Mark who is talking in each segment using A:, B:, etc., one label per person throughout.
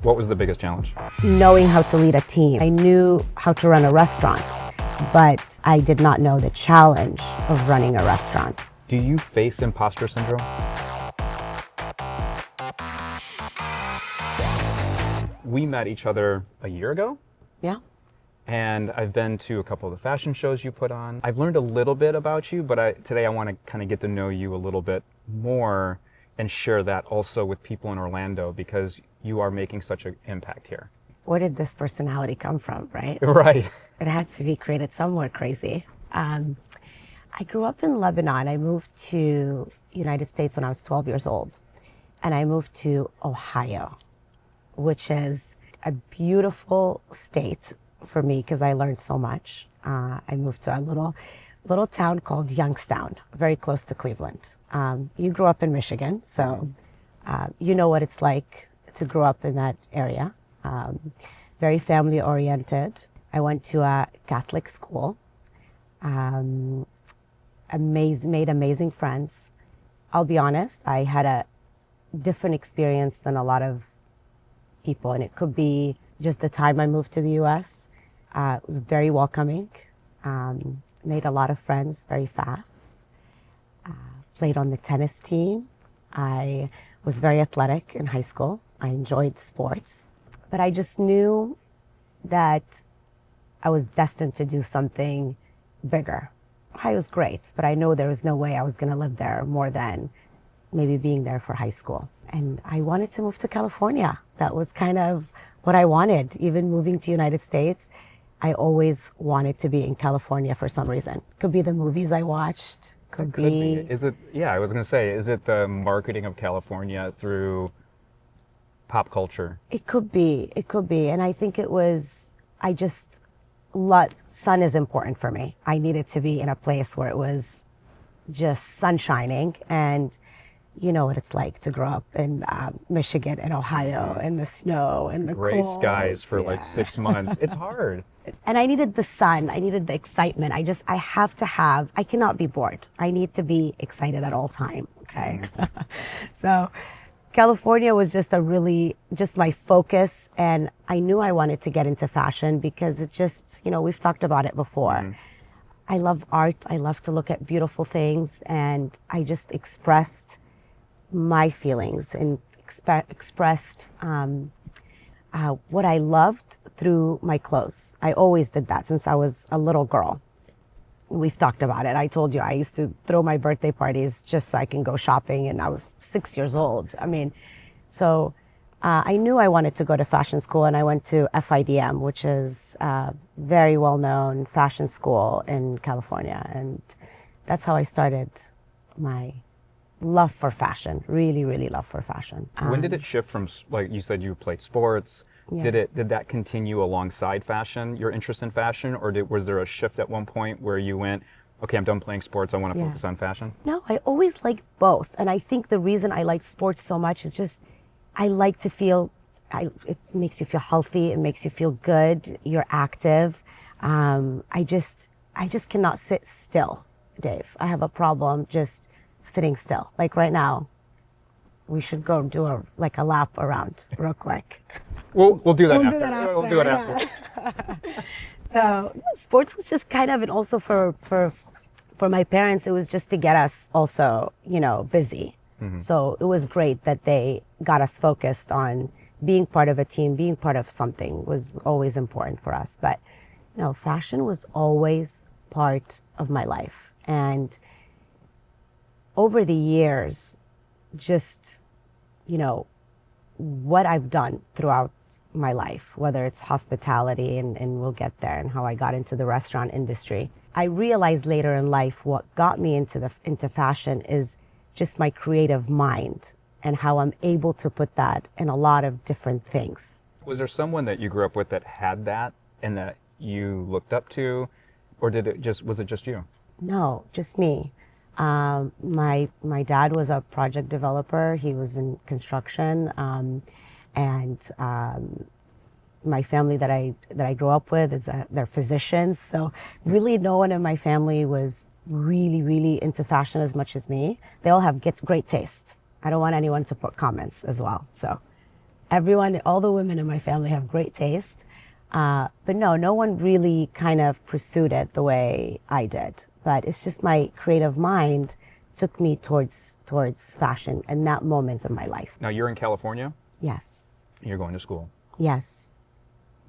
A: What was the biggest challenge?
B: Knowing how to lead a team. I knew how to run a restaurant, but I did not know the challenge of running a restaurant.
A: Do you face imposter syndrome? We met each other a year ago.
B: Yeah.
A: And I've been to a couple of the fashion shows you put on. I've learned a little bit about you, but today I want to kind of get to know you a little bit more and share that also with people in Orlando because you are making such an impact here.
B: Where did this personality come from, right?
A: Right.
B: It had to be created somewhere crazy. I grew up in Lebanon. I moved to United States when I was 12 years old. And I moved to Ohio, which is a beautiful state for me because I learned so much. I moved to a little town called Youngstown, very close to Cleveland. You grew up in Michigan, so you know what it's like to grow up in that area. Very family oriented. I went to a Catholic school. Made amazing friends. I'll be honest, I had a different experience than a lot of people, and it could be just the time I moved to the US. It was very welcoming. Made a lot of friends very fast. Played on the tennis team. I was very athletic in high school. I enjoyed sports, but I just knew that I was destined to do something bigger. Ohio was great, but I know there was no way I was going to live there more than maybe being there for high school. And I wanted to move to California. That was kind of what I wanted. Even moving to United States, I always wanted to be in California for some reason. Could be the movies I watched, could be.
A: Is it, yeah, I was going to say, is it the marketing of California through pop culture?
B: It could be. And I think it was, sun is important for me. I needed to be in a place where it was just sun shining, and you know what it's like to grow up in Michigan and Ohio in the snow and the
A: gray
B: cold.
A: skies for like 6 months. It's hard.
B: And I needed the sun. I needed the excitement. I cannot be bored. I need to be excited at all time. Okay. So California was just my focus. And I knew I wanted to get into fashion because it just, we've talked about it before. Mm-hmm. I love art. I love to look at beautiful things. And I just expressed my feelings and expressed what I loved through my clothes. I always did that since I was a little girl. We've talked about it. I told you I used to throw my birthday parties just so I can go shopping, and I was 6 years old. So I knew I wanted to go to fashion school, and I went to FIDM, which is a very well-known fashion school in California. And that's how I started my love for fashion, really, really love for fashion.
A: When did it shift from, like you said, you played sports?
B: Yes.
A: Did that continue alongside fashion, your interest in fashion, or was there a shift at one point where you went, okay, I'm done playing sports, I want to focus on fashion?
B: No, I always liked both. And I think the reason I like sports so much is just, I like to feel, it makes you feel healthy, it makes you feel good, you're active. I just cannot sit still, Dave. I have a problem just sitting still. Like right now, we should go do a lap around real quick.
A: We'll do that
B: after.
A: We'll do it after.
B: So sports was just kind of, and also for my parents, it was just to get us also, busy. Mm-hmm. So it was great that they got us focused on being part of a team, being part of something was always important for us. But, fashion was always part of my life. And over the years, just, what I've done throughout my life, whether it's hospitality, and we'll get there, and how I got into the restaurant industry. I realized later in life what got me into fashion is just my creative mind and how I'm able to put that in a lot of different things.
A: Was there someone that you grew up with that had that and that you looked up to, or was it just you?
B: No, just me. My dad was a project developer. He was in construction, and my family that I grew up with they're physicians. So really, no one in my family was really, really into fashion as much as me. They all have great taste. I don't want anyone to put comments as well. So Everyone, all the women in my family have great taste. But no one really kind of pursued it the way I did. But it's just my creative mind took me towards fashion in that moment of my life.
A: Now you're in California
B: Yes.
A: and you're going to school.
B: Yes.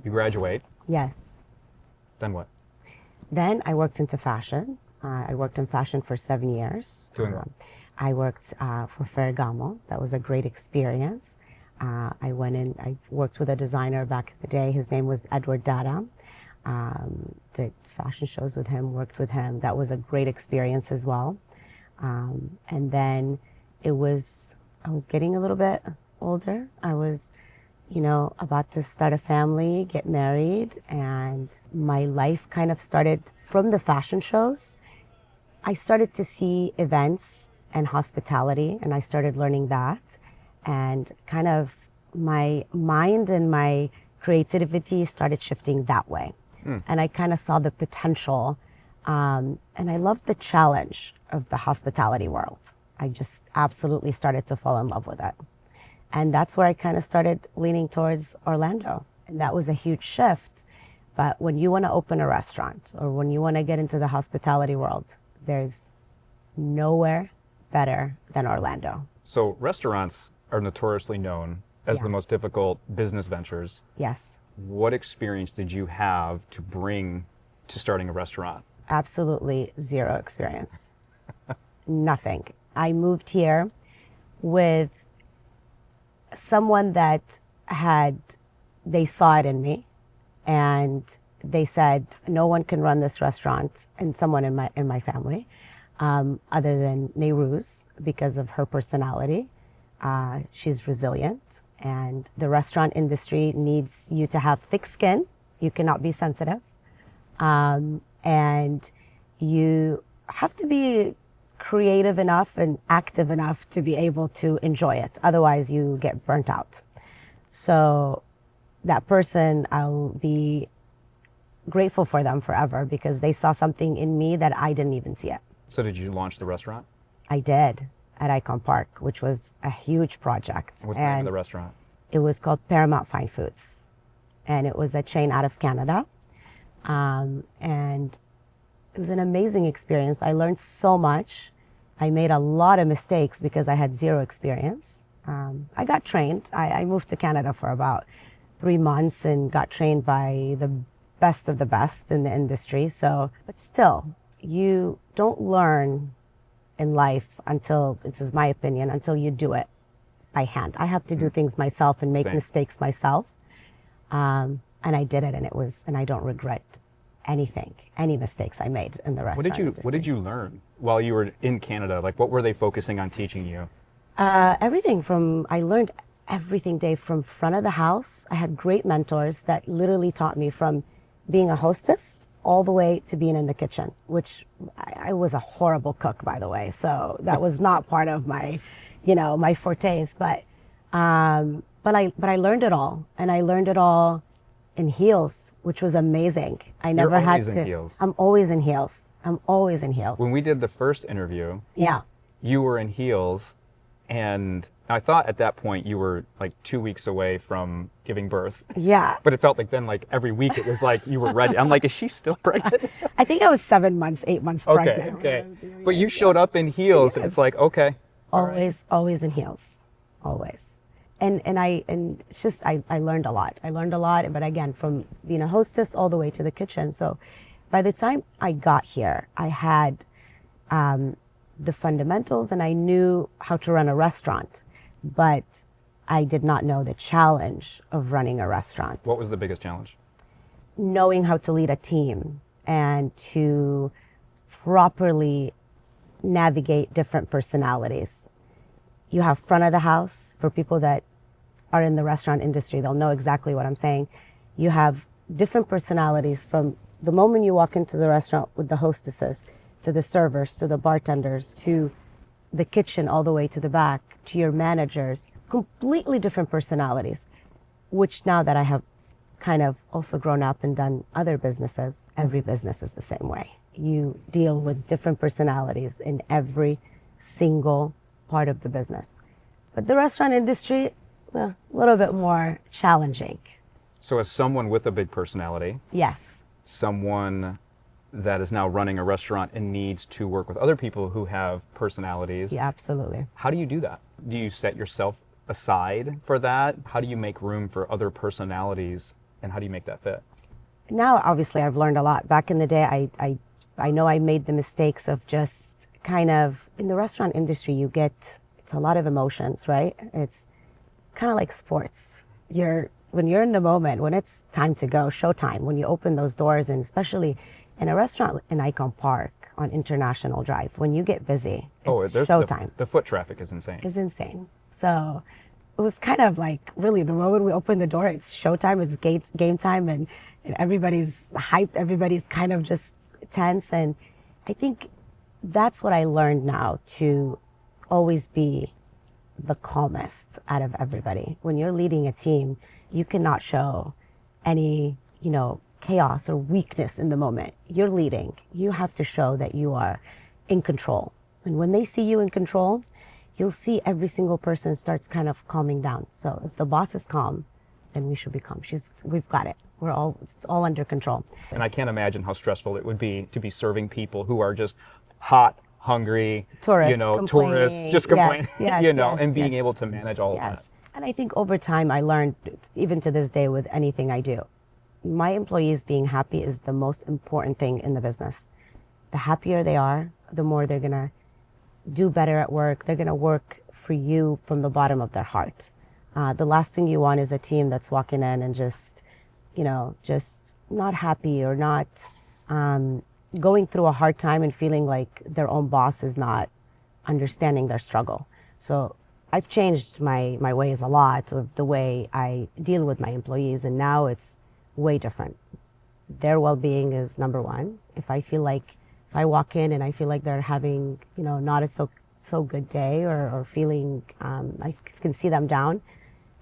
A: You graduate,
B: Yes.
A: then what?
B: Then I worked into fashion. I worked in fashion for 7 years.
A: Doing what?
B: I worked for Ferragamo. That was a great experience. I went in, I worked with a designer back in the day. His name was Edward Dada. Did fashion shows with him, worked with him. That was a great experience as well. And then I was getting a little bit older. I was, about to start a family, get married, and my life kind of started from the fashion shows. I started to see events and hospitality, and I started learning that. And kind of my mind and my creativity started shifting that way. And I kind of saw the potential, and I loved the challenge of the hospitality world. I just absolutely started to fall in love with it. And that's where I kind of started leaning towards Orlando. And that was a huge shift. But when you want to open a restaurant or when you want to get into the hospitality world, there's nowhere better than Orlando.
A: So restaurants are notoriously known as the most difficult business ventures.
B: Yes.
A: What experience did you have to bring to starting a restaurant?
B: Absolutely zero experience. Nothing. I moved here with someone that they saw it in me, and they said, no one can run this restaurant, and someone in my family, other than Nayrouz, because of her personality. She's resilient, and the restaurant industry needs you to have thick skin. You cannot be sensitive. And you have to be creative enough and active enough to be able to enjoy it. Otherwise, you get burnt out. So that person, I'll be grateful for them forever because they saw something in me that I didn't even see it.
A: So did you launch the restaurant?
B: I did at Icon Park, which was a huge project.
A: What's the name of the restaurant?
B: It was called Paramount Fine Foods, and it was a chain out of Canada. And it was an amazing experience. I learned so much. I made a lot of mistakes because I had zero experience. I got trained. I moved to Canada for about 3 months and got trained by the best of the best in the industry. But still, you don't learn in life until, this is my opinion, until you do it by hand. I have to do things myself and make mistakes myself. And I did it, and I don't regret anything, any mistakes I made in the restaurant industry.
A: What did you learn while you were in Canada? Like, what were they focusing on teaching you?
B: I learned everything, Dave, from front of the house. I had great mentors that literally taught me from being a hostess all the way to being in the kitchen, which I was a horrible cook, by the way. So that was not part of my, my fortes. But I learned it all, and I learned it all in heels, which was amazing. I never had to.
A: In heels.
B: I'm always in heels. I'm always in heels.
A: When we did the first interview,
B: yeah,
A: you were in heels, and I thought at that point you were like 2 weeks away from giving birth.
B: Yeah.
A: But it felt like then, like every week, it was like you were ready. I'm like, is she still pregnant?
B: I think I was 7 months, 8 months pregnant.
A: Okay. But you showed up in heels, and it's like, okay.
B: Always in heels, always. And it's just, I learned a lot. But again, from being a hostess all the way to the kitchen. So by the time I got here, I had the fundamentals, and I knew how to run a restaurant, but I did not know the challenge of running a restaurant.
A: What was the biggest challenge?
B: Knowing how to lead a team and to properly navigate different personalities. You have front of the house. For people that are in the restaurant industry, they'll know exactly what I'm saying. You have different personalities from the moment you walk into the restaurant with the hostesses, to the servers, to the bartenders, to the kitchen, all the way to the back, to your managers. Completely different personalities, which now that I have kind of also grown up and done other businesses, every business is the same way. You deal with different personalities in every single part of the business. But the restaurant industry a little bit more challenging.
A: So as someone with a big personality,
B: Yes.
A: someone that is now running a restaurant and needs to work with other people who have personalities,
B: Yeah, absolutely.
A: how do you do that? Do you set yourself aside for that? How do you make room for other personalities, and how do you make that fit?
B: Now, obviously, I've learned a lot. Back in the day, I know I made the mistakes of just kind of, in the restaurant industry, it's a lot of emotions, right? It's kind of like sports. When you're in the moment, when it's time to go, showtime, when you open those doors, and especially in a restaurant in Icon Park on International Drive, when you get busy, it's showtime.
A: The foot traffic is insane.
B: It's insane. So it was kind of like, really, the moment we open the door, it's showtime, it's game time, and everybody's hyped, everybody's kind of just tense. And I think that's what I learned now, to always be the calmest out of everybody. When you're leading a team, you cannot show any, chaos or weakness in the moment. You're leading. You have to show that you are in control. And when they see you in control, you'll see every single person starts kind of calming down. So if the boss is calm, then we should be calm. We've got it. It's all under control.
A: And I can't imagine how stressful it would be to be serving people who are just hot, hungry, tourists, just complaining, and being able to manage all of that.
B: And I think over time I learned, even to this day with anything I do, my employees being happy is the most important thing in the business. The happier they are, the more they're gonna do better at work. They're gonna work for you from the bottom of their heart. The last thing you want is a team that's walking in and just not happy, or not going through a hard time and feeling like their own boss is not understanding their struggle. So I've changed my ways a lot of the way I deal with my employees, and now it's way different. Their well-being is number one. If I walk in and I feel like they're having, not a so good day, or feeling, I can see them down,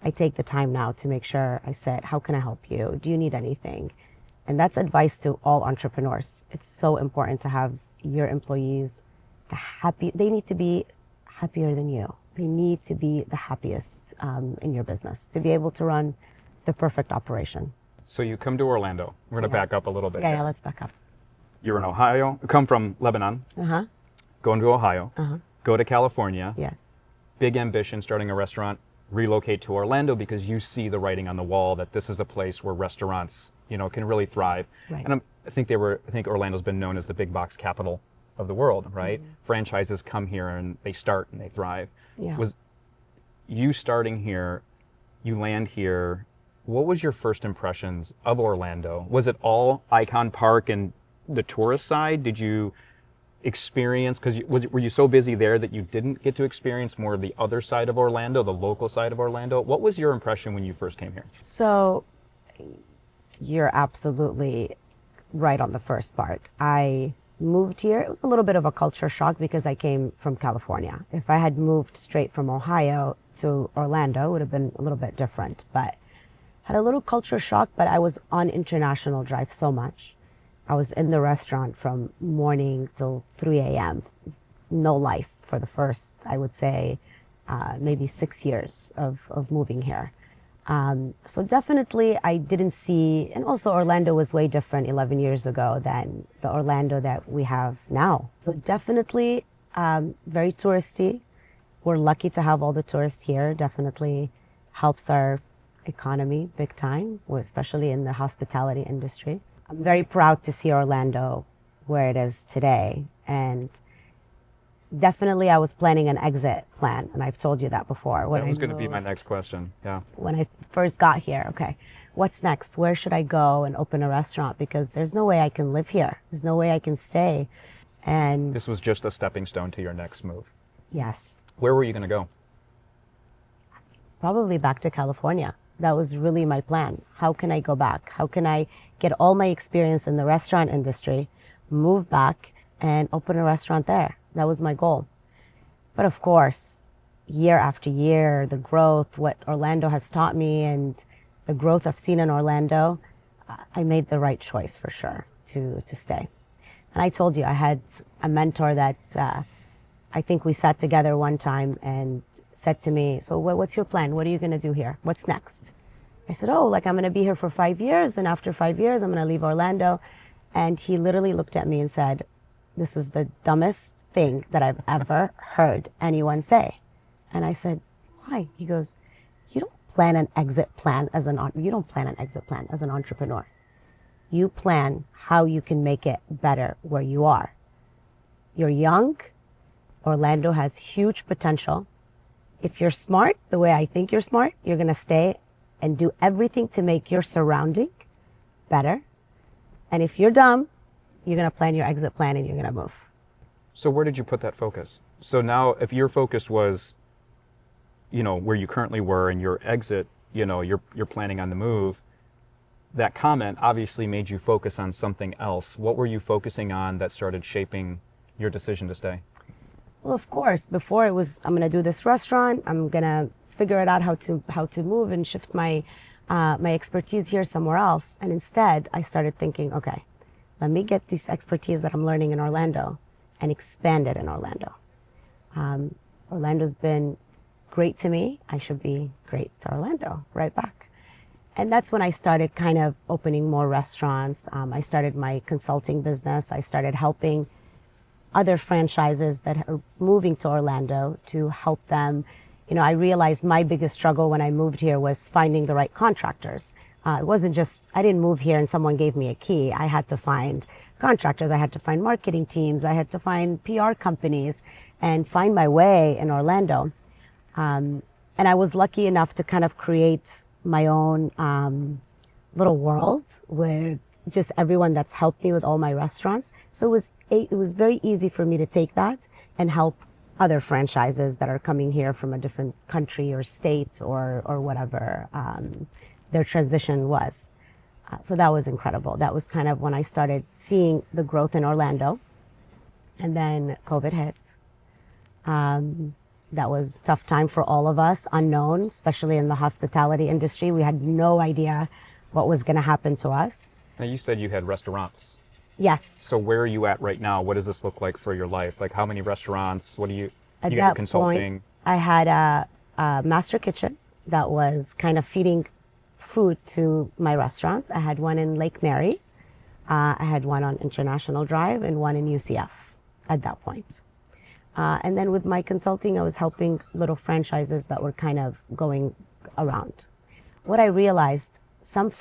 B: I take the time now to make sure I said, how can I help you? Do you need anything? And that's advice to all entrepreneurs. It's so important to have your employees they need to be happier than you. They need to be the happiest in your business to be able to run the perfect operation.
A: So you come to Orlando. We're going to back up a little bit.
B: Yeah, let's back up.
A: You're in Ohio. You come from Lebanon. Going to Ohio. Go to California.
B: Yes.
A: Big ambition, starting a restaurant. Relocate to Orlando because you see the writing on the wall that this is a place where restaurants, can really thrive.
B: Right.
A: And I think Orlando's been known as the big box capital of the world, right? Franchises come here and they start and they thrive.
B: Yeah.
A: Was you starting here, you land here, what was your first impressions of Orlando? Was it all Icon Park and the tourist side? Did you experience, were you so busy there that you didn't get to experience more of the other side of Orlando, the local side of Orlando? What was your impression when you first came here?
B: So you're absolutely right on the first part. I moved here. It was a little bit of a culture shock because I came from California. If I had moved straight from Ohio to Orlando, it would have been a little bit different, but had a little culture shock. But I was on International Drive so much. I was in the restaurant from morning till 3 a.m. No life for the first, I would say, maybe 6 years of moving here. So definitely I didn't see, and also Orlando was way different 11 years ago than the Orlando that we have now. So definitely very touristy. We're lucky to have all the tourists here. Definitely helps our economy big time, especially in the hospitality industry. I'm very proud to see Orlando where it is today. And definitely I was planning an exit plan, and I've told you that before.
A: That was going to be my next question, yeah.
B: When I first got here, okay, what's next? Where should I go and open a restaurant? Because there's no way I can live here. There's no way I can stay. And
A: this was just a stepping stone to your next move.
B: Yes.
A: Where were you going to go?
B: Probably back to California. That was really my plan. How can I go back? How can I get all my experience in the restaurant industry, move back and open a restaurant there? That was my goal. But of course, year after year, the growth, what Orlando has taught me and the growth I've seen in Orlando, I made the right choice for sure to stay. And I told you, I had a mentor that I think we sat together one time and said to me, so what's your plan? What are you going to do here? What's next? I said, oh, like I'm going to be here for 5 years. And after 5 years, I'm going to leave Orlando. And he literally looked at me and said, this is the dumbest thing that I've ever heard anyone say. And I said, why? He goes, you don't plan an exit plan as an entrepreneur. You plan how you can make it better where you are. You're young. Orlando has huge potential. If you're smart, the way I think you're smart, you're going to stay and do everything to make your surrounding better. And if you're dumb, you're going to plan your exit plan and you're going to move.
A: So where did you put that focus? So now if your focus was, where you currently were and your exit, you're planning on the move, that comment obviously made you focus on something else. What were you focusing on that started shaping your decision to stay?
B: Well, of course, before it was, I'm going to do this restaurant. I'm going to figure it out how to move and shift my expertise here somewhere else. And instead, I started thinking, okay, let me get this expertise that I'm learning in Orlando and expand it in Orlando. Orlando's been great to me. I should be great to Orlando, right back. And that's when I started kind of opening more restaurants. I started my consulting business. I started helping other franchises that are moving to Orlando to help them. I realized my biggest struggle when I moved here was finding the right contractors. It wasn't just, I didn't move here and someone gave me a key. I had to find contractors. I had to find marketing teams. I had to find PR companies and find my way in Orlando. And I was lucky enough to kind of create my own little world with just everyone that's helped me with all my restaurants. So it was very easy for me to take that and help other franchises that are coming here from a different country or state or whatever their transition was. So that was incredible. That was kind of when I started seeing the growth in Orlando. And then COVID hit. That was a tough time for all of us, unknown, especially in the hospitality industry. We had no idea what was going to happen to us.
A: Now you said you had restaurants.
B: Yes.
A: So where are you at right now? What does this look like for your life? Like how many restaurants? What do you
B: At
A: you
B: that
A: get consulting?
B: point, I had a master kitchen that was kind of feeding food to my restaurants. I had one in Lake Mary. I had one on International Drive and one in UCF at that point. And then with my consulting, I was helping little franchises that were kind of going around. What I realized, some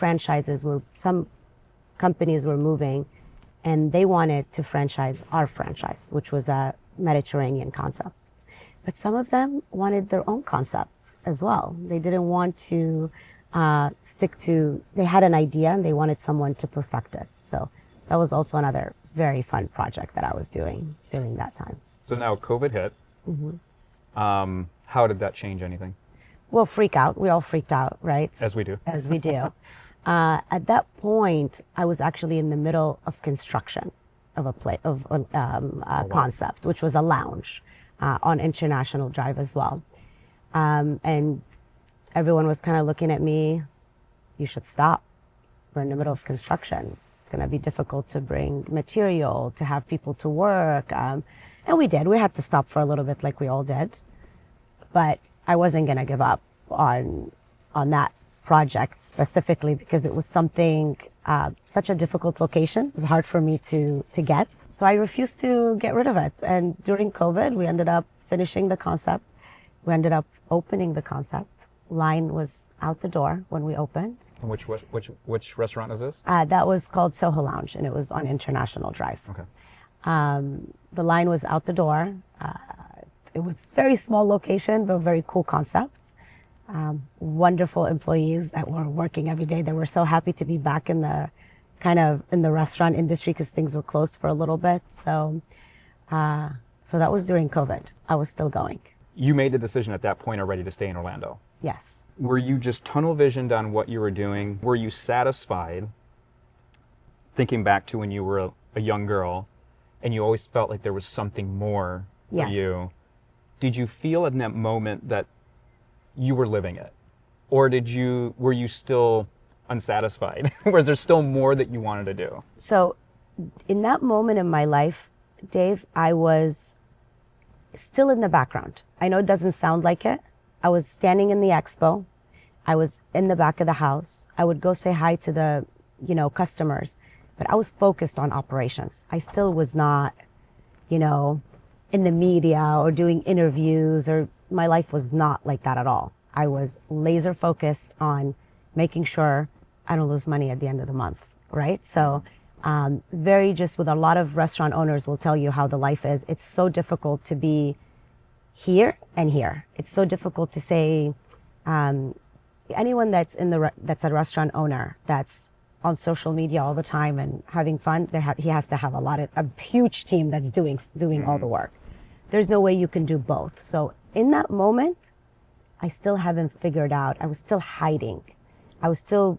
B: companies were moving and they wanted to franchise our franchise, which was a Mediterranean concept. But some of them wanted their own concepts as well. They didn't want to they had an idea and they wanted someone to perfect it. So that was also another very fun project that I was doing during that time.
A: So now COVID hit. Mm-hmm. How did that change anything?
B: Well, freak out. We all freaked out, right?
A: As we do.
B: As we do. At that point, I was actually in the middle of construction of a concept, which was a lounge on International Drive as well. And everyone was kind of looking at me, you should stop. We're in the middle of construction. It's going to be difficult to bring material, to have people to work. And we did. We had to stop for a little bit like we all did. But I wasn't going to give up on that project specifically because it was something, such a difficult location. It was hard for me to get. So I refused to get rid of it. And during COVID, we ended up finishing the concept. We ended up opening the concept. Line was out the door when we opened.
A: And which restaurant is this?
B: That was called Soho Lounge, and it was on International Drive.
A: Okay.
B: The line was out the door. It was a very small location, but a very cool concept. Wonderful employees that were working every day. They were so happy to be back in the restaurant industry because things were closed for a little bit. So that was during COVID. I was still going.
A: You made the decision at that point already to stay in Orlando.
B: Yes.
A: Were you just tunnel visioned on what you were doing? Were you satisfied, thinking back to when you were a young girl, and you always felt like there was something more for you? Did you feel in that moment that you were living it? Or were you still unsatisfied? Was there still more that you wanted to do?
B: So in that moment in my life, Dave, I was still in the background. I know it doesn't sound like it. I was standing in the expo. I was in the back of the house. I would go say hi to the, customers, but I was focused on operations. I still was not, in the media or doing interviews, or my life was not like that at all. I was laser focused on making sure I don't lose money at the end of the month, right? So very just with a lot of restaurant owners will tell you how the life is. It's so difficult to be here and here. It's so difficult to say, anyone that's that's a restaurant owner that's on social media all the time and having fun, he has to have a huge team that's doing all the work. There's no way you can do both. So in that moment, I still haven't figured out. I was still hiding. I was still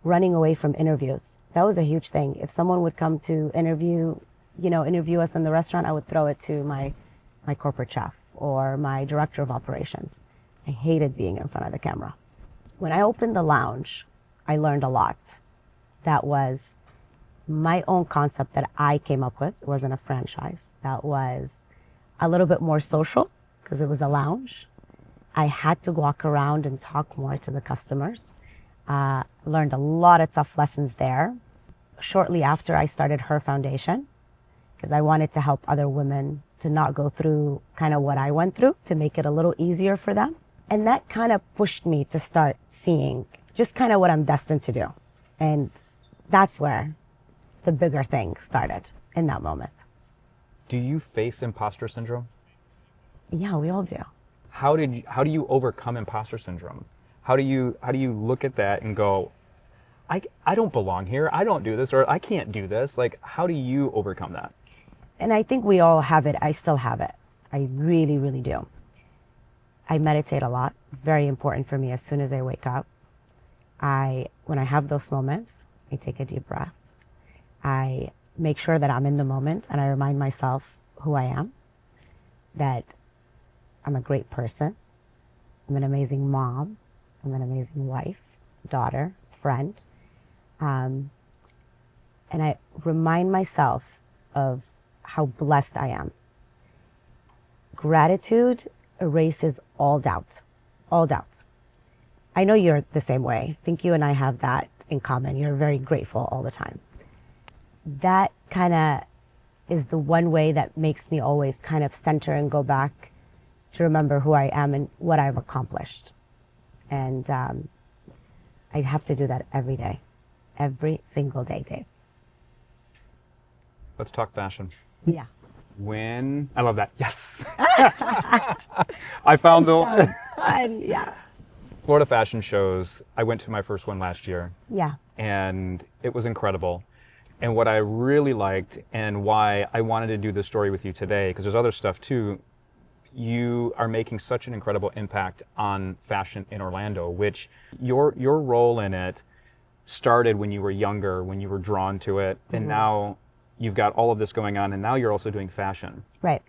B: running away from interviews. That was a huge thing. If someone would come to interview us in the restaurant, I would throw it to my corporate chef or my director of operations. I hated being in front of the camera. When I opened the lounge, I learned a lot. That was my own concept that I came up with. It wasn't a franchise. That was a little bit more social because it was a lounge. I had to walk around and talk more to the customers. Learned a lot of tough lessons there. Shortly after, I started Her Foundation because I wanted to help other women to not go through kind of what I went through, to make it a little easier for them. And that kind of pushed me to start seeing just kind of what I'm destined to do. And that's where the bigger thing started in that moment.
A: Do you face imposter syndrome?
B: Yeah, we all do.
A: How do you overcome imposter syndrome? How do you look at that and go, I don't belong here, I don't do this, or I can't do this? Like, how do you overcome that?
B: And I think we all have it. I still have it. I really, really do. I meditate a lot. It's very important for me. As soon as I wake up, when I have those moments, I take a deep breath. I make sure that I'm in the moment and I remind myself who I am, that I'm a great person. I'm an amazing mom. I'm an amazing wife, daughter, friend. And I remind myself of how blessed I am. Gratitude erases all doubt, all doubt. I know you're the same way. I think you and I have that in common. You're very grateful all the time. That kind of is the one way that makes me always kind of center and go back to remember who I am and what I've accomplished. And I have to do that every day, every single day, Dave.
A: Let's talk fashion.
B: Yeah.
A: I love that. Yes. I found the
B: yeah.
A: Florida fashion shows. I went to my first one last year.
B: Yeah.
A: And it was incredible. And what I really liked and why I wanted to do this story with you today, because there's other stuff too, you are making such an incredible impact on fashion in Orlando, which your role in it started when you were younger, when you were drawn to it, and now you've got all of this going on, and now you're also doing fashion.
B: Right.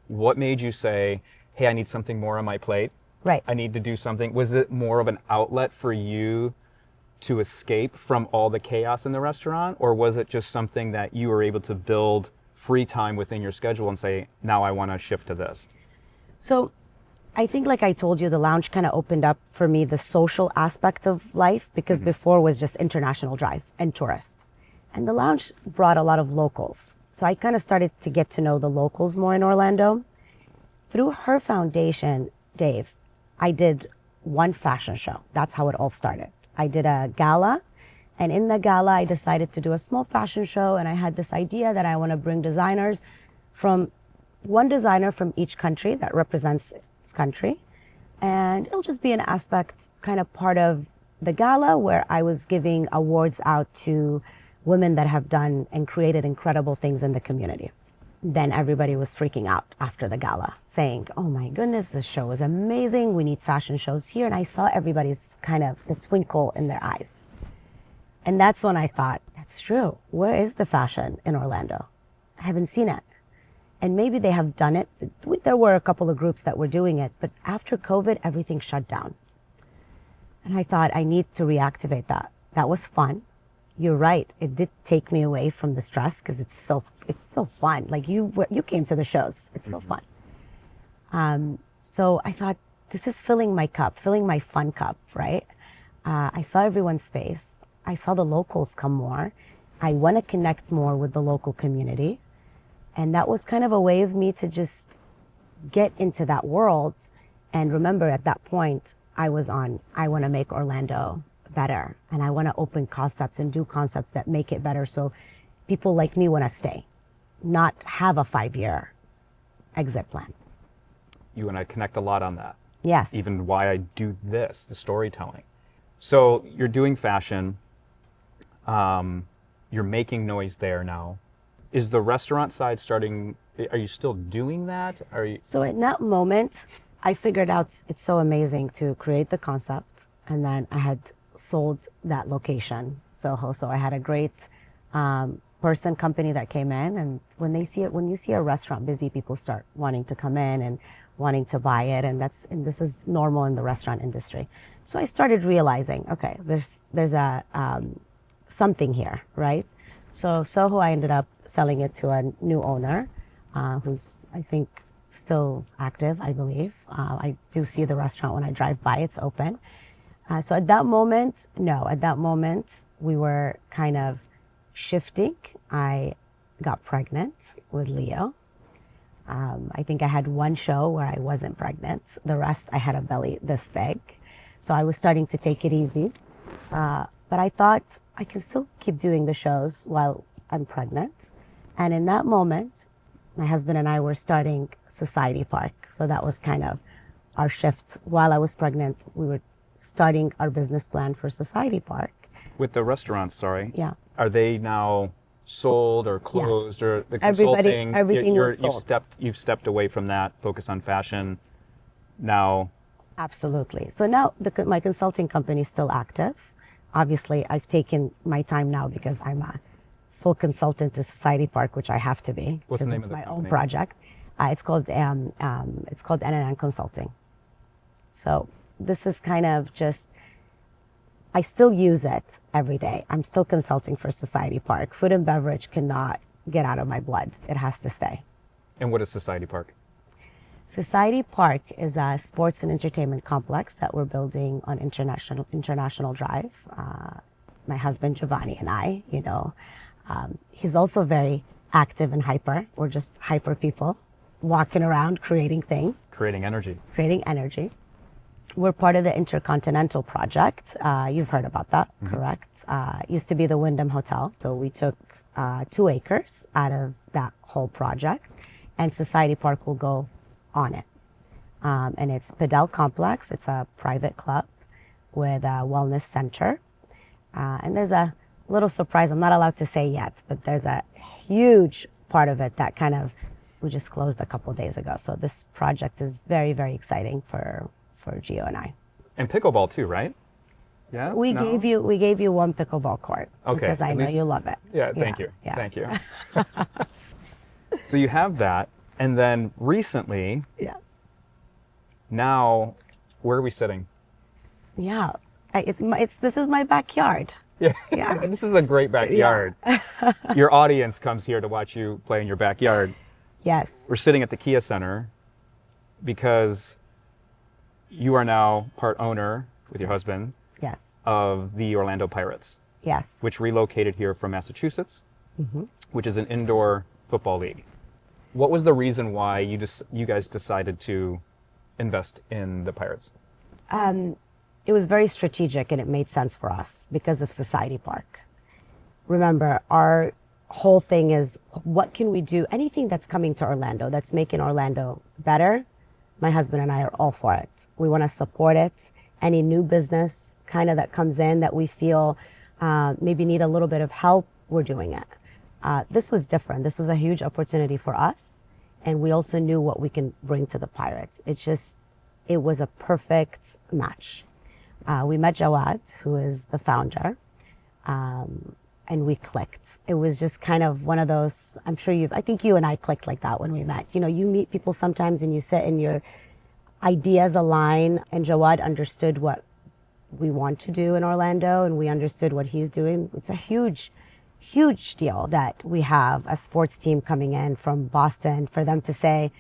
A: What made you say, hey, I need something more on my plate?
B: Right.
A: I need to do something. Was it more of an outlet for you to escape from all the chaos in the restaurant? Or was it just something that you were able to build free time within your schedule and say, now I want to shift to this?
B: So I think, like I told you, the lounge kind of opened up for me the social aspect of life, because before was just international drive and tourists. And the lounge brought a lot of locals. So I kind of started to get to know the locals more in Orlando. Through Her Foundation, Dave, I did one fashion show. That's how it all started. I did a gala, and in the gala, I decided to do a small fashion show, and I had this idea that I want to bring designers from one designer from each country that represents its country. And it'll just be an aspect, kind of part of the gala, where I was giving awards out to women that have done and created incredible things in the community. Then everybody was freaking out after the gala, saying, oh my goodness, this show is amazing. We need fashion shows here. And I saw everybody's kind of the twinkle in their eyes. And that's when I thought, that's true. Where is the fashion in Orlando? I haven't seen it. And maybe they have done it. There were a couple of groups that were doing it, but after COVID, everything shut down. And I thought, I need to reactivate that. That was fun. You're right. It did take me away from the stress, because it's so fun. Like you came to the shows. It's so fun. So I thought, this is filling my cup, filling my fun cup, right? I saw everyone's face. I saw the locals come more. I want to connect more with the local community. And that was kind of a way of me to just get into that world. And remember, at that point, I want to make Orlando better. And I want to open concepts and do concepts that make it better. So people like me want to stay, not have a 5-year exit plan.
A: You and I connect a lot on that.
B: Yes.
A: Even why I do this, the storytelling. So you're doing fashion. You're making noise there now. Is the restaurant side starting? Are you still doing that? Are you?
B: So in that moment, I figured out it's so amazing to create the concept, and then I had sold that location, Soho. So I had a great company that came in, and when you see a restaurant busy, people start wanting to come in and wanting to buy it, and this is normal in the restaurant industry. So I started realizing, okay, there's a something here, right? So Soho, I ended up selling it to a new owner, who's, I think, still active, I believe. I do see the restaurant when I drive by, it's open. So at that moment, we were kind of shifting. I got pregnant with Leo. I think I had one show where I wasn't pregnant. The rest, I had a belly this big. So I was starting to take it easy. But I thought I can still keep doing the shows while I'm pregnant. And in that moment, my husband and I were starting Society Park. So that was kind of our shift. While I was pregnant, we were starting our business plan for Society Park.
A: With the restaurants, sorry.
B: Yeah.
A: Are they now sold or closed?
B: Yes.
A: Or the consulting?
B: Everything was sold.
A: You've stepped away from that, focus on fashion. Now.
B: Absolutely. So now my consulting company is still active. Obviously, I've taken my time now because I'm a full consultant to Society Park, which I have to be.
A: What's the name
B: it's
A: of the
B: my
A: company?
B: own project. It's called N&N Consulting. So this is kind of just, I still use it every day. I'm still consulting for Society Park. Food and beverage cannot get out of my blood. It has to stay.
A: And what is Society Park?
B: Society Park is a sports and entertainment complex that we're building on International Drive. My husband Giovanni and I, he's also very active and hyper. We're just hyper people, walking around, creating things.
A: Creating energy.
B: We're part of the Intercontinental project. You've heard about that, correct? It used to be the Wyndham Hotel. So we took 2 acres out of that whole project, and Society Park will go on it. And it's Padel Complex. It's a private club with a wellness center. And there's a little surprise, I'm not allowed to say yet, but there's a huge part of it that we just closed a couple of days ago. So this project is very, very exciting for Gio and I.
A: And pickleball too, right? Yes?
B: We
A: No?
B: gave you one pickleball court.
A: Okay.
B: Because I know you love it.
A: Yeah, thank you.
B: Yeah.
A: Thank you. So you have that. And then recently,
B: Yes.
A: now, where are we sitting?
B: Yeah. This is my backyard.
A: Yeah.
B: Yeah.
A: This is a great backyard. Your audience comes here to watch you play in your backyard.
B: Yes.
A: We're sitting at the Kia Center because you are now part owner with your husband
B: Yes.
A: of the Orlando Pirates,
B: Yes.
A: which relocated here from Massachusetts, which is an indoor football league. What was the reason why you guys decided to invest in the Pirates?
B: It was very strategic, and it made sense for us because of Society Park. Remember, our whole thing is, what can we do? Anything that's coming to Orlando, that's making Orlando better, my husband and I are all for it. We want to support it. Any new business that comes in that we feel maybe need a little bit of help, we're doing it. This was different. This was a huge opportunity for us. And we also knew what we can bring to the Pirates. It was a perfect match. We met Jawad, who is the founder, and we clicked. It was just kind of one of those, I think you and I clicked like that when we met. You meet people sometimes and you sit and your ideas align, and Jawad understood what we want to do in Orlando, and we understood what he's doing. It's a huge deal that we have a sports team coming in from Boston for them to say,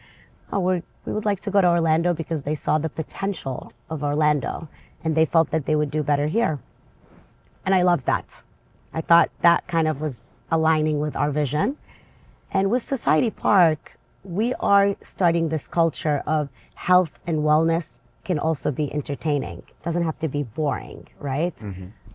B: oh, we we would like to go to Orlando because they saw the potential of Orlando and they felt that they would do better here. And I loved that. I thought that kind of was aligning with our vision. And with Society Park, we are starting this culture of health and wellness can also be entertaining. It doesn't have to be boring, right?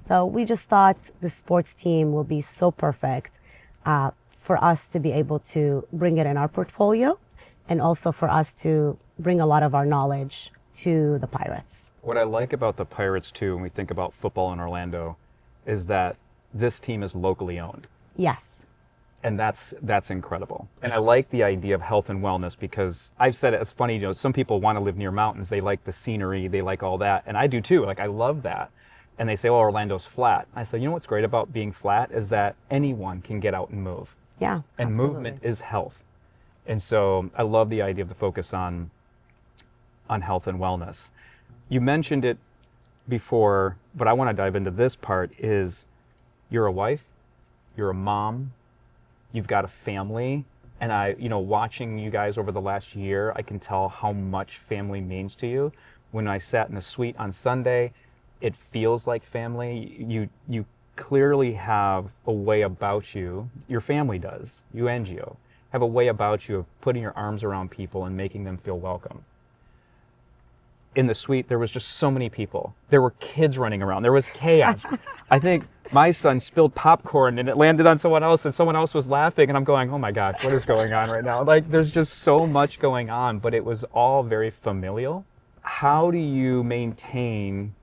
B: So we just thought the sports team will be so perfect for us to be able to bring it in our portfolio and also for us to bring a lot of our knowledge to the Pirates.
A: What I like about the Pirates too, when we think about football in Orlando, is that this team is locally owned.
B: Yes.
A: And that's incredible. And I like the idea of health and wellness because I've said it, it's funny, some people want to live near mountains. They like the scenery, they like all that. And I do too, like I love that. And they say, well, Orlando's flat. I said, what's great about being flat is that anyone can get out and move.
B: Yeah,
A: and
B: absolutely.
A: Movement is health. And so I love the idea of the focus on health and wellness. You mentioned it before, but I want to dive into this part is you're a wife, you're a mom, you've got a family, and watching you guys over the last year, I can tell how much family means to you. When I sat in the suite on Sunday, it feels like family. You clearly have a way about you, your family does, you and Gio, have a way about you of putting your arms around people and making them feel welcome. In the suite, there was just so many people. There were kids running around. There was chaos. I think my son spilled popcorn and it landed on someone else and someone else was laughing and I'm going, oh my gosh, what is going on right now? Like there's just so much going on, but it was all very familial. How do you maintain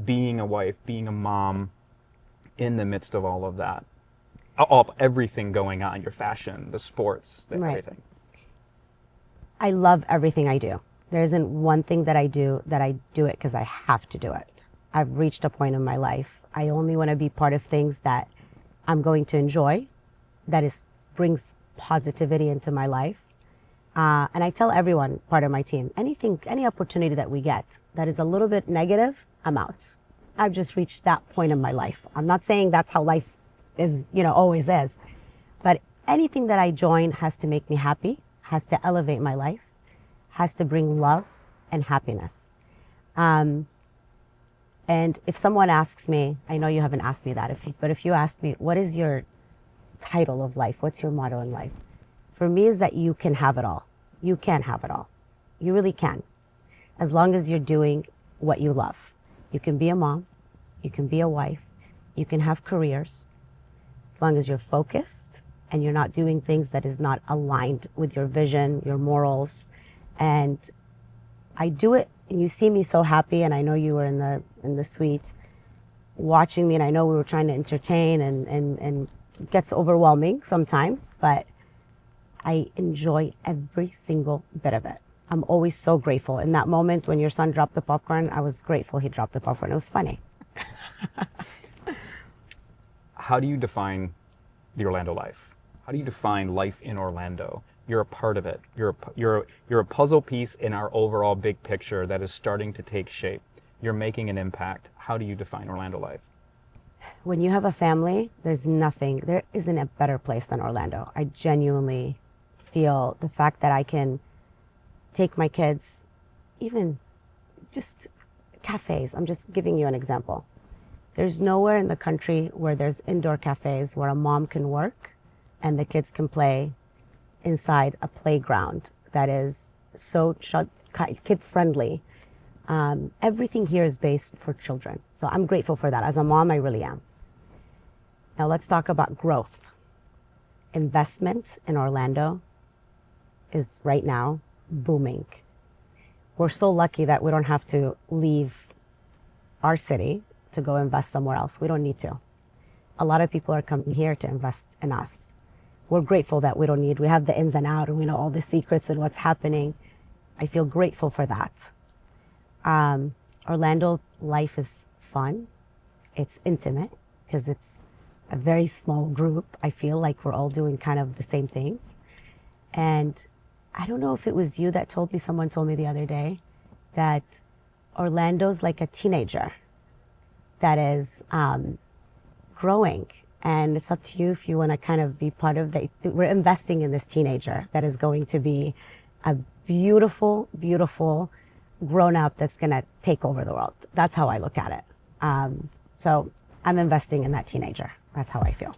A: being a wife, being a mom in the midst of all of that? Of everything going on, your fashion, the sports, everything.
B: I love everything I do. There isn't one thing that I do it because I have to do it. I've reached a point in my life. I only want to be part of things that I'm going to enjoy, that brings positivity into my life. And I tell everyone, part of my team, any opportunity that we get that is a little bit negative, I'm out. I've just reached that point in my life. I'm not saying that's how life is, always is. But anything that I join has to make me happy, has to elevate my life, has to bring love and happiness. And if someone asks me, I know you haven't asked me that, but if you ask me, what is your title of life? What's your motto in life? For me is that you can have it all. You can have it all. You really can. As long as you're doing what you love. You can be a mom. You can be a wife. You can have careers. As long as you're focused and you're not doing things that is not aligned with your vision, your morals. And I do it, and you see me so happy, and I know you were in the suite watching me, and I know we were trying to entertain, and it gets overwhelming sometimes, but I enjoy every single bit of it. I'm always so grateful. In that moment when your son dropped the popcorn, I was grateful he dropped the popcorn. It was funny.
A: How do you define the Orlando life? How do you define life in Orlando? You're a part of it. You're a puzzle piece in our overall big picture that is starting to take shape. You're making an impact. How do you define Orlando life?
B: When you have a family, there isn't a better place than Orlando. I genuinely feel the fact that I can take my kids, even just cafes. I'm just giving you an example. There's nowhere in the country where there's indoor cafes where a mom can work and the kids can play inside a playground that is so kid friendly. Everything here is based for children. So I'm grateful for that. As a mom, I really am. Now let's talk about growth. Investment in Orlando is right now booming. We're so lucky that we don't have to leave our city to go invest somewhere else. We don't need to. A lot of people are coming here to invest in us. We're grateful that we have the ins and outs and we know all the secrets and what's happening. I feel grateful for that. Orlando life is fun. It's intimate because it's a very small group. I feel like we're all doing kind of the same things. And I don't know if it was you that someone told me the other day that Orlando's like a teenager that is growing. And it's up to you if you want to kind of be part of that. We're investing in this teenager that is going to be a beautiful, beautiful grown up that's going to take over the world. That's how I look at it. So I'm investing in that teenager. That's how I feel.